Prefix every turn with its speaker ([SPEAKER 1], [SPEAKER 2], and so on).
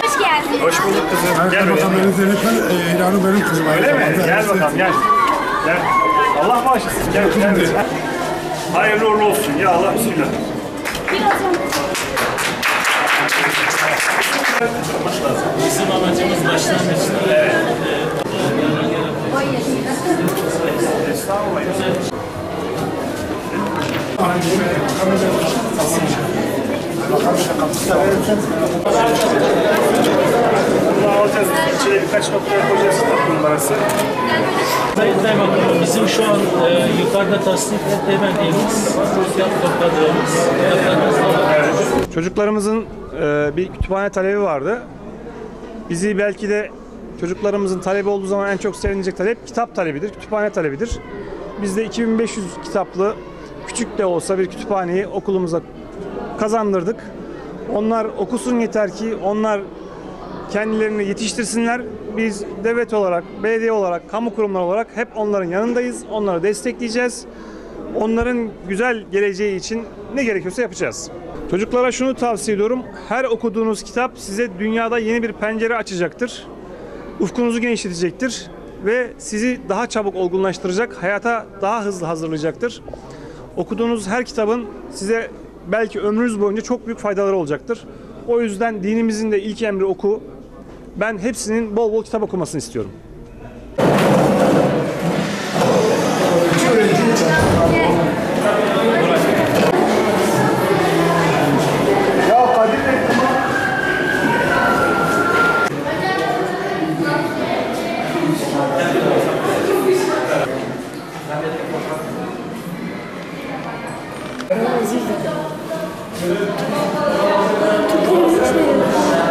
[SPEAKER 1] Hoş geldin.
[SPEAKER 2] Hoş bulduk kızım. Gel bakalım.
[SPEAKER 3] İlhan'ı benim kızım.
[SPEAKER 2] Öyle mi? Gel bakalım gel. Gel. Allah bağışlasın. Gel. Gel. Hayırlı uğurlu olsun. Ya Allah bismillah.
[SPEAKER 4] Bizim amacımız başlangıçta. Evet.
[SPEAKER 2] Bunu alacağız. İçine birkaç noktaya koyacağız. Numarası.
[SPEAKER 4] Sayın Kaymakamım, bizim şu an yukarıda tasnif edemediğimiz, topladığımız yapılarımız var.
[SPEAKER 2] Evet. Çocuklarımızın bir kütüphane talebi vardı. Bizi belki de çocuklarımızın talebi olduğu zaman en çok sevinecek talep kitap talebidir, kütüphane talebidir. Biz de 2500 kitaplı küçük de olsa bir kütüphaneyi okulumuza kazandırdık. Onlar okusun yeter ki onlar kendilerini yetiştirsinler. Biz devlet olarak, belediye olarak, kamu kurumları olarak hep onların yanındayız. Onları destekleyeceğiz. Onların güzel geleceği için ne gerekiyorsa yapacağız. Çocuklara şunu tavsiye ediyorum. Her okuduğunuz kitap size dünyada yeni bir pencere açacaktır. Ufkunuzu genişletecektir ve sizi daha çabuk olgunlaştıracak, hayata daha hızlı hazırlayacaktır. Okuduğunuz her kitabın size belki ömrünüz boyunca çok büyük faydaları olacaktır. O yüzden dinimizin de ilk emri oku. Ben hepsinin bol bol kitap okumasını istiyorum.
[SPEAKER 1] Çok iyi.